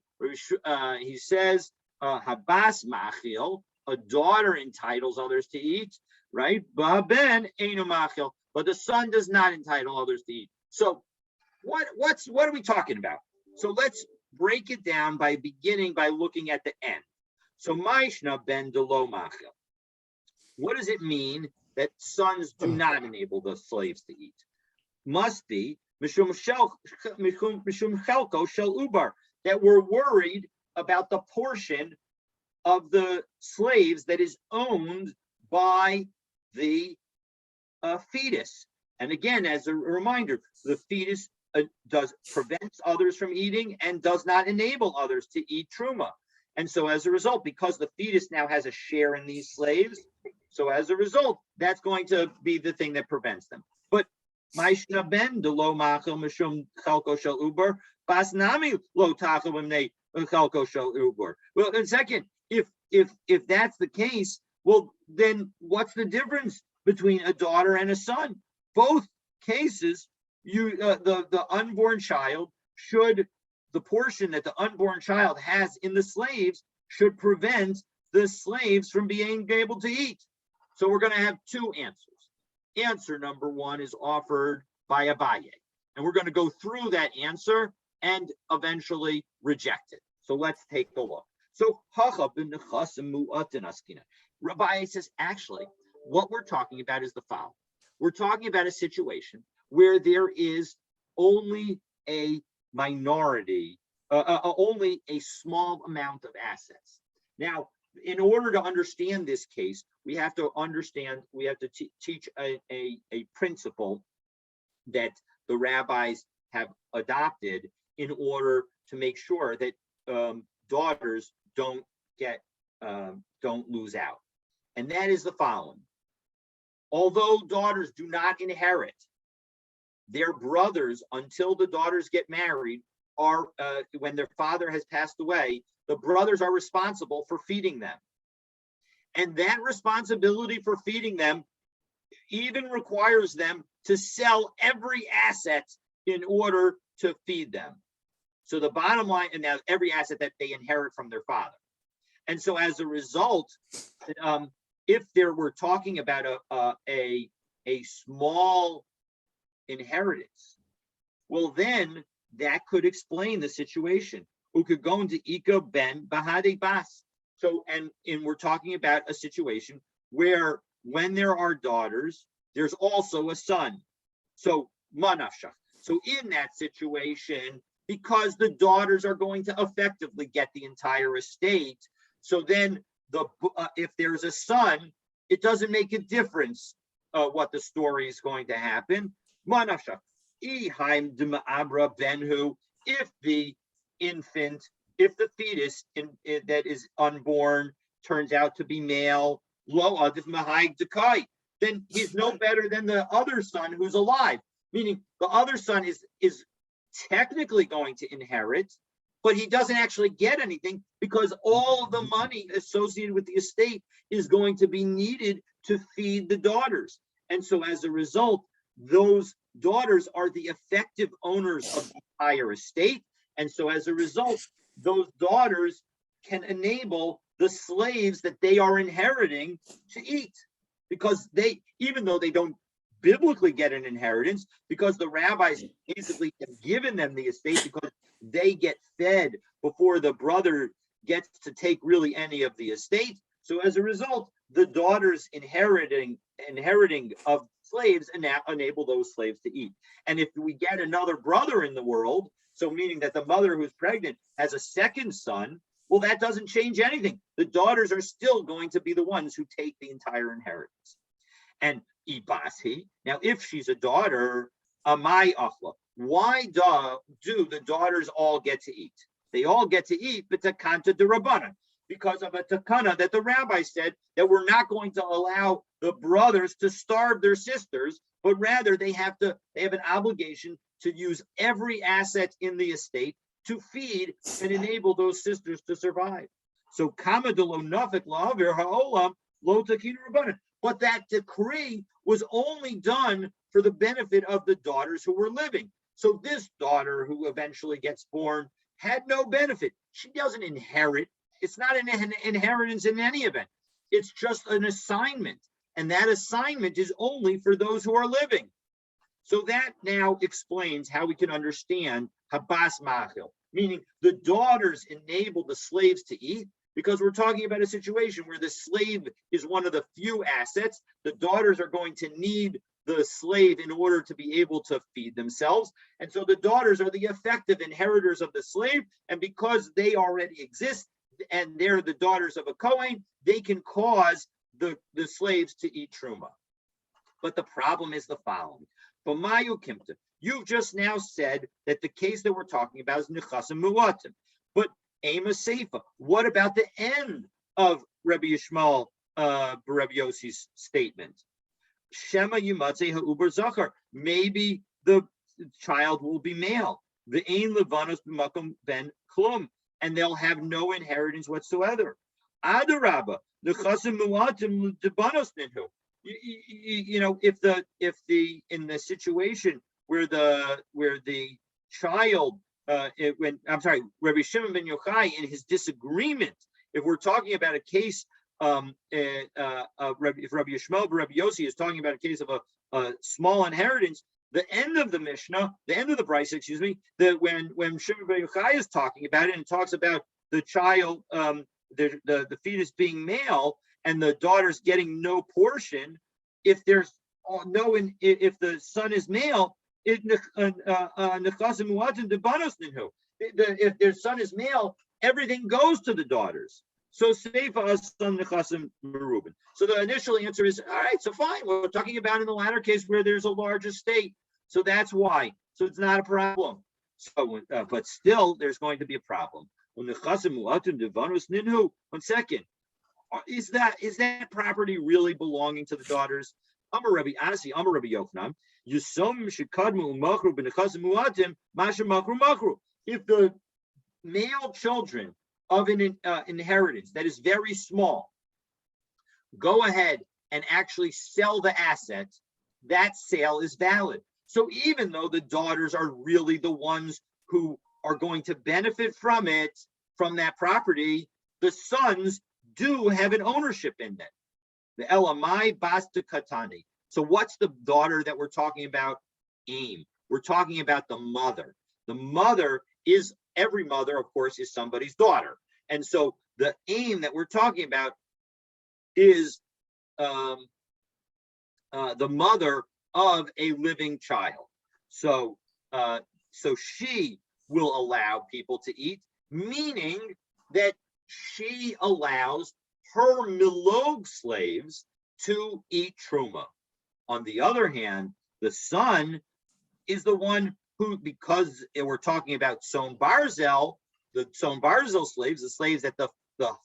He says, Habas Machil, a daughter entitles others to eat, right? Ben Einu Machil, but the son does not entitle others to eat. So what are we talking about? So let's break it down by beginning by looking at the end. So Maishna ben Delo Machil. What does it mean that sons do not enable the slaves to eat? Must be Mishum Chelko Shel Ubar, that we're worried about the portion of the slaves that is owned by the fetus. And again, as a reminder, the fetus prevents others from eating and does not enable others to eat truma. And so as a result, because the fetus now has a share in these slaves, so as a result, that's going to be the thing that prevents them. But Maishna ben de lo machel mishum chalko shel uber basnami lo tachel b'mnei chalko shel uber. Well, and second, if that's the case, well, then what's the difference between a daughter and a son? Both cases, the unborn child should, the portion that the unborn child has in the slaves should prevent the slaves from being able to eat. So we're going to have two answers. Answer number one is offered by Abaye, and we're going to go through that answer and eventually reject it. So let's take a look. So Abaye says, actually, what we're talking about is the following. We're talking about a situation where there is only a minority, only a small amount of assets. Now, in order to understand this case, we have to teach a principle that the rabbis have adopted in order to make sure that daughters don't lose out. And that is the following. Although daughters do not inherit, their brothers, until the daughters get married, are when their father has passed away, the brothers are responsible for feeding them. And that responsibility for feeding them even requires them to sell every asset in order to feed them. So the bottom line, and now every asset that they inherit from their father. And so as a result, if we're talking about a small inheritance, well, then that could explain the situation. Who could go into Ika ben Bahade Bas. So, and we're talking about a situation where when there are daughters, there's also a son. So, manafshach. So in that situation, because the daughters are going to effectively get the entire estate, so then if there's a son, it doesn't make a difference what the story is going to happen. Manafshach. Ihaim d'ma'abra benhu, if the infant, if the fetus that is unborn turns out to be male, lo adif mahayg dekai, then he's no better than the other son who's alive. Meaning the other son is technically going to inherit, but he doesn't actually get anything because all of the money associated with the estate is going to be needed to feed the daughters. And so as a result, those daughters are the effective owners of the entire estate. And so as a result, those daughters can enable the slaves that they are inheriting to eat, because they, even though they don't biblically get an inheritance, because the rabbis basically have given them the estate because they get fed before the brother gets to take really any of the estate. So as a result, the daughters inheriting of slaves and now enable those slaves to eat. And if we get another brother in the world, so meaning that the mother who's pregnant has a second son, well, that doesn't change anything. The daughters are still going to be the ones who take the entire inheritance. And Ibasi, now if she's a daughter, Amai Achla, why do the daughters all get to eat? They all get to eat, but takanta de Rabbanan, because of a takana that the rabbi said that we're not going to allow the brothers to starve their sisters, but rather they have an obligation to use every asset in the estate to feed and enable those sisters to survive. So but that decree was only done for the benefit of the daughters who were living. So this daughter who eventually gets born had no benefit. She doesn't inherit. It's not an inheritance in any event. It's just an assignment. And that assignment is only for those who are living. So that now explains how we can understand Habas Machil, meaning the daughters enable the slaves to eat, because we're talking about a situation where the slave is one of the few assets. The daughters are going to need the slave in order to be able to feed themselves. And so the daughters are the effective inheritors of the slave. And because they already exist and they're the daughters of a Kohen, they can cause the slaves to eat truma. But the problem is the following. B'mayu kimta, you've just now said that the case that we're talking about is nechasim muatim. But Ema Seifa, what about the end of Rabbi Yishmael Rabbi Yossi's statement? Shema Yimatze ha'uber zachar. Maybe the child will be male. The ein levanos b'makom ben klum, and they'll have no inheritance whatsoever. Adarabba, the chasim muatim debanos ninhu. You know, if the in the situation where the child Rabbi Shimon ben Yochai in his disagreement, if we're talking about a case, if Rabbi Yishmael Rabbi Yossi is talking about a case of a small inheritance, the end of the Mishnah, the end of the Brisa, excuse me, that when Shimon ben Yochai is talking about it and talks about the child, the fetus being male and the daughter's getting no portion, if there's if the son is male, if their son is male, everything goes to the daughters. So seifa son nechasim merubin. So the initial answer is, all right, so fine. We're talking about in the latter case where there's a large estate. So that's why. So it's not a problem. So, but still, there's going to be a problem. When nechasim muatim devanus ninhu. 1 second. Is that property really belonging to the daughters? Amar Rabbi Asi, Amar Rabbi Yochanan. Yusum shekadmu umachru b'nechasim muatim masha machru machru. If the male children of an inheritance that is very small go ahead and actually sell the asset, that sale is valid. So even though the daughters are really the ones who are going to benefit from it, from that property, the sons do have an ownership in it. The Elamai Basta Katani. So what's the daughter that we're talking about? Aim. We're talking about the mother. The mother is, every mother, of course, is somebody's daughter. And so the aim that we're talking about is the mother of a living child. So she will allow people to eat, meaning that she allows her milog slaves to eat truma. On the other hand, the son is the one who, because we're talking about Son Barzel, the Son Barzel slaves, the slaves that the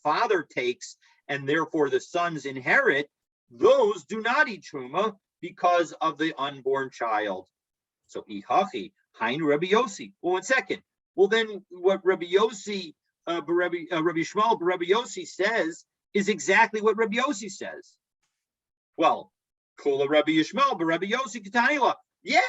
father takes and therefore the sons inherit, those do not eat truma because of the unborn child. So ihachi hainu Rabbi Yossi. Well, 1 second. Well, then what Rabbi Yossi, Rabbi Yishmael Rabbi Yossi says is exactly what Rabbi Yossi says. Well, Kula Rabbi Yishmael Rabbi Yossi Katanila. Yeah,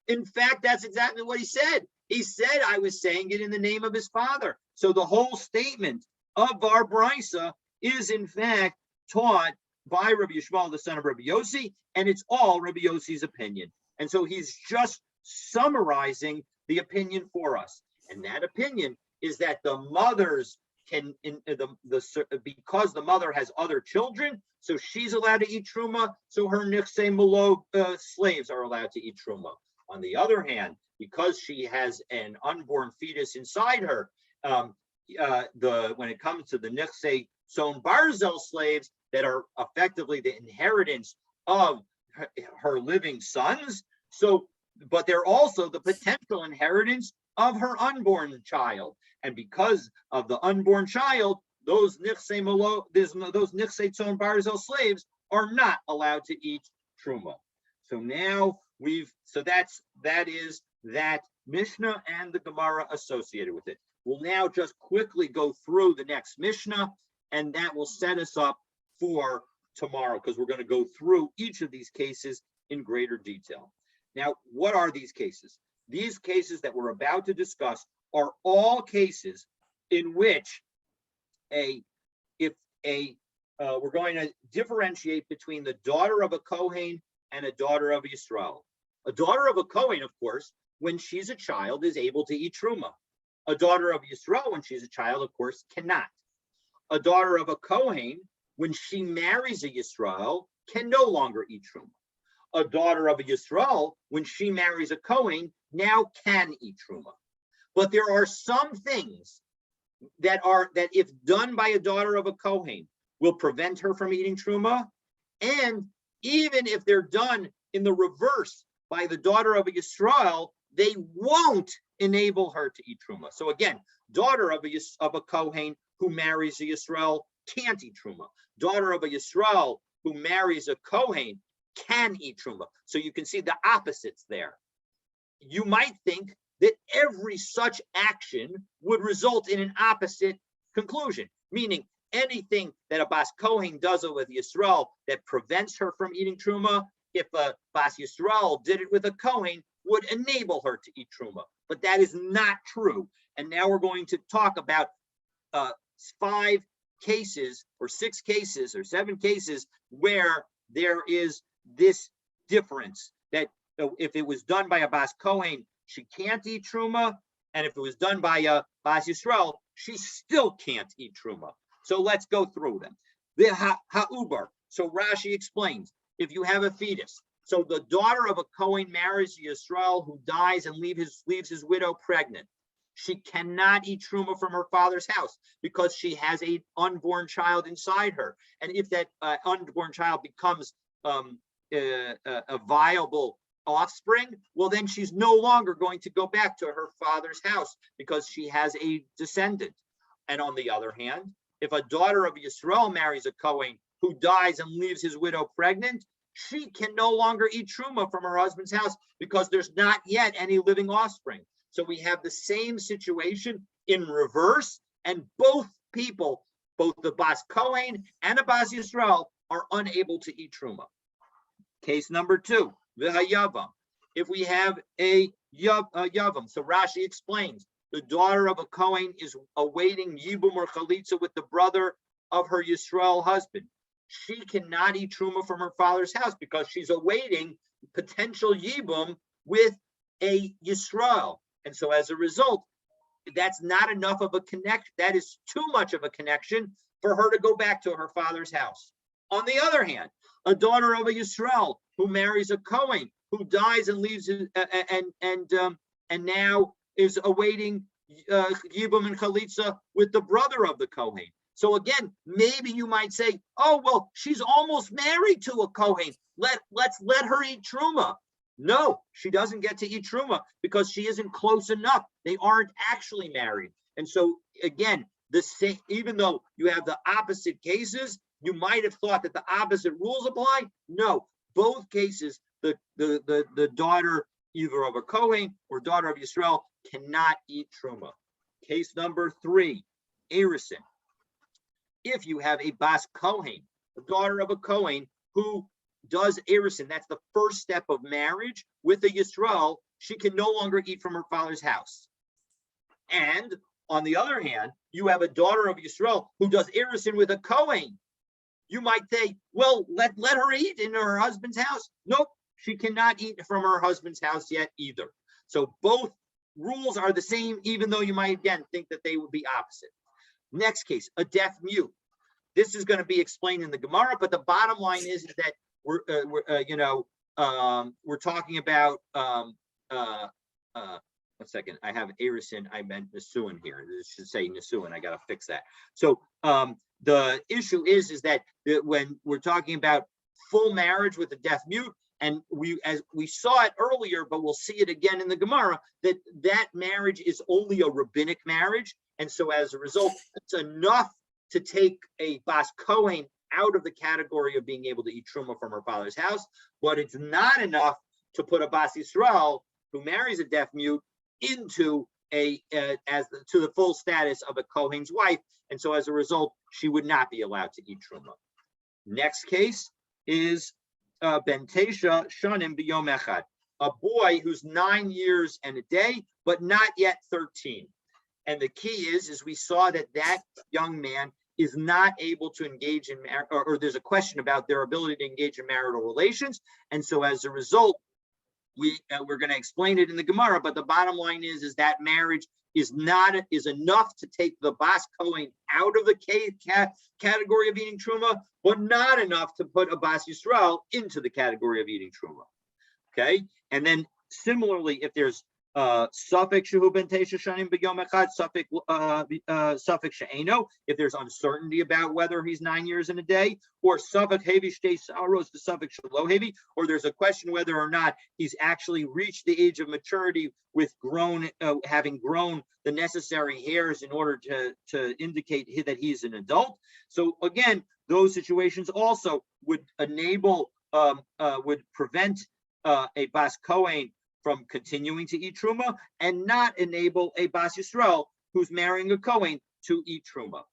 in fact, that's exactly what he said. He said, I was saying it in the name of his father. So the whole statement of our Brisa is in fact taught by Rabbi Yishmael, the son of Rabbi Yossi, and it's all Rabbi Yossi's opinion. And so he's just summarizing the opinion for us. And that opinion is that the mothers can, because the mother has other children, so she's allowed to eat truma, so her nichsei malog slaves are allowed to eat truma. On the other hand, because she has an unborn fetus inside her, when it comes to the nichsei Son Barzel slaves that are effectively the inheritance of her living sons, but they're also the potential inheritance of her unborn child. And because of the unborn child, those nichsei Son Barzel slaves are not allowed to eat truma. So now that is that Mishnah and the Gemara associated with it. We'll now just quickly go through the next Mishnah, and that will set us up for tomorrow, because we're going to go through each of these cases in greater detail. Now, what are these cases? These cases that we're about to discuss are all cases in which we're going to differentiate between the daughter of a Kohen and a daughter of Yisrael. A daughter of a Kohen, of course, when she's a child, is able to eat truma. A daughter of Yisrael, when she's a child, of course, cannot. A daughter of a Kohen, when she marries a Yisrael, can no longer eat truma. A daughter of a Yisrael, when she marries a Kohen, now can eat truma. But there are some things that if done by a daughter of a Kohen, will prevent her from eating truma, and even if they're done in the reverse by the daughter of a Yisrael, they won't enable her to eat truma. So again, daughter of a Kohen who marries a Yisrael can't eat truma. Daughter of a Yisrael who marries a Kohen can eat truma. So you can see the opposites there. You might think that every such action would result in an opposite conclusion, meaning anything that a Bas Kohen does with Yisrael that prevents her from eating truma, if a Bas Yisrael did it with a Kohen, would enable her to eat truma. But that is not true. And now we're going to talk about 5 cases or 6 cases or 7 cases where there is this difference, that if it was done by a Bas Kohen, she can't eat truma, and if it was done by a Bas Yisrael, she still can't eat truma. So let's go through them. The ha'ubar. So Rashi explains, if you have a fetus, so the daughter of a Kohen marries a Yisrael who dies and leaves his widow pregnant. She cannot eat truma from her father's house because she has an unborn child inside her. And if that unborn child becomes a viable offspring, well, then she's no longer going to go back to her father's house because she has a descendant. And on the other hand, if a daughter of Yisrael marries a Kohen who dies and leaves his widow pregnant, she can no longer eat truma from her husband's house because there's not yet any living offspring. So we have the same situation in reverse, and both people, both the Bas Kohen and the Bas Yisrael, are unable to eat truma. Case number 2, the Yavam. If we have a Yavam, so Rashi explains, the daughter of a Kohen is awaiting Yibum or Chalitza with the brother of her Yisrael husband. She cannot eat truma from her father's house because she's awaiting potential Yibum with a Yisrael. And so as a result, that's not enough of a connection. That is too much of a connection for her to go back to her father's house. On the other hand, a daughter of a Yisrael who marries a Kohen who dies and leaves and now is awaiting Yibum and Chalitza with the brother of the Kohen. So again, maybe you might say, oh, well, she's almost married to a Kohen. Let's let her eat truma. No, she doesn't get to eat truma because she isn't close enough. They aren't actually married. And so again, even though you have the opposite cases, you might have thought that the opposite rules apply. No, both cases, the daughter either of a Kohen or daughter of Yisrael cannot eat truma. Case number 3, Erisin. If you have a Bas Kohen, the daughter of a Kohen who does Erisin, that's the first step of marriage with a Yisrael, she can no longer eat from her father's house. And on the other hand, you have a daughter of Yisrael who does Erisin with a Kohen. You might say, well, let her eat in her husband's house. Nope, she cannot eat from her husband's house yet either. So both rules are the same, even though you might again think that they would be opposite. Next case, a deaf mute. This is going to be explained in the Gemara, but the bottom line is that we're talking about. 1 second, I have Erisin. I meant Nisuin here. This should say Nisuin. I got to fix that. So the issue is that when we're talking about full marriage with a deaf mute, and as we saw it earlier, but we'll see it again in the Gemara, that marriage is only a rabbinic marriage. And so as a result, it's enough to take a Bas Kohen out of the category of being able to eat truma from her father's house, but it's not enough to put a Bas Yisrael who marries a deaf mute into to the full status of a Kohen's wife, and so as a result, she would not be allowed to eat truma. Next case is Ben Tesha Shanim B'Yom Echad, a boy who's 9 years and a day, but not yet 13. And the key is we saw that young man is not able to engage in or there's a question about their ability to engage in marital relations, and so as a result, we're going to explain it in the Gemara, but the bottom line is that marriage is enough to take the Bas Kohen out of the category of eating truma, but not enough to put a Bas Yisrael into the category of eating truma. Okay, and then similarly, if there's suffix shehu ben tesha shanim b'yom echad, suffix she'eno, if there's uncertainty about whether he's 9 years in a day, or suffix hevi shtei saros to suffix shelo hevi, or there's a question whether or not he's actually reached the age of maturity with having grown the necessary hairs in order to indicate that he's an adult. So again, those situations also would would prevent a Bas Kohen from continuing to eat truma, and not enable a Bas Yisrael who's marrying a Kohen to eat truma.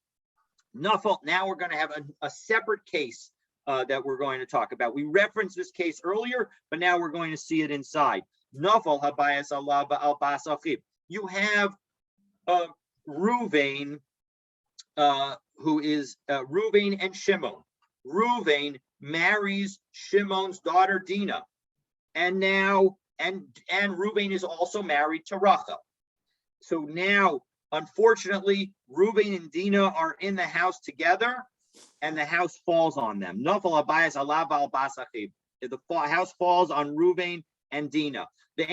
Now we're going to have a separate case that we're going to talk about. We referenced this case earlier, but now we're going to see it inside. Nafal habayas Allah ba'al bas achiv. You have Ruvain, who is Ruvain and Shimon. Ruvain marries Shimon's daughter Dinah, and now and Ruvain is also married to Rachel. So now, unfortunately, Ruvain and Dinah are in the house together, and the house falls on them. Nafal habayas Allah ba'al bas achiv. The house falls on Ruvain and Dinah. The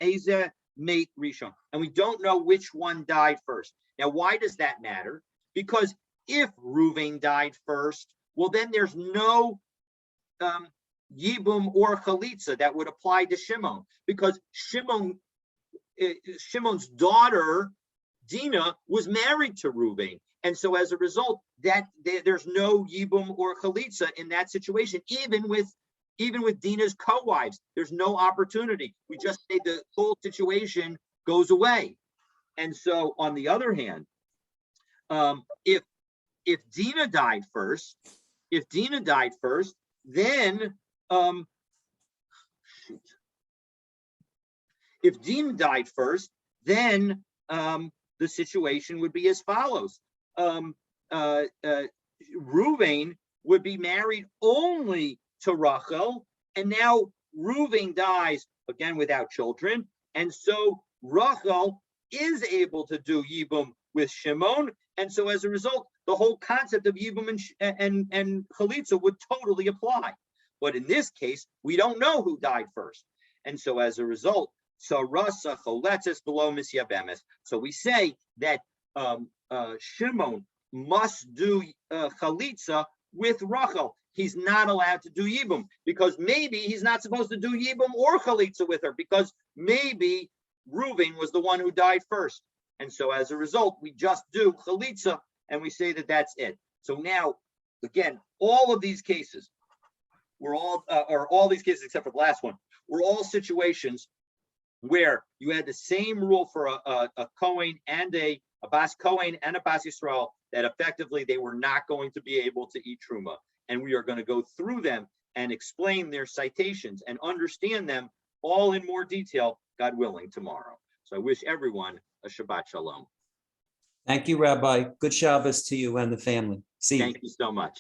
Eza mate Rishon, and we don't know which one died first. Now, why does that matter? Because if Ruvain died first, well, then there's no Yibum or Chalitza that would apply to Shimon, because Shimon's daughter Dinah was married to Ruvain, and so as a result, there's no Yibum or Chalitza in that situation. Even with Dinah's co-wives, there's no opportunity. We just say the whole situation goes away. And so, on the other hand, if Dinah died first, then if Dinah died first, then the situation would be as follows. Ruvain would be married only to Rachel, and now Ruvain dies again without children, and so Rachel is able to do Yibum with Shimon, and so as a result, the whole concept of Yibum and Chalitza would totally apply. But in this case, we don't know who died first, and so as a result, Sarasa Choletzes below Misyabemes. So we say that Shimon must do Chalitza with Rachel. He's not allowed to do Yibum, because maybe he's not supposed to do Yibum or Chalitza with her, because maybe Ruvain was the one who died first. And so as a result, we just do Chalitza, and we say that that's it. So now, again, all of these cases, all these cases except for the last one, were all situations where you had the same rule for a Kohen and a Bas Kohen and a Bas Yisrael, that effectively they were not going to be able to eat Truma. And we are going to go through them and explain their citations and understand them all in more detail, God willing, tomorrow. So I wish everyone a Shabbat Shalom. Thank you, Rabbi. Good Shabbos to you and the family. See you. Thank you so much.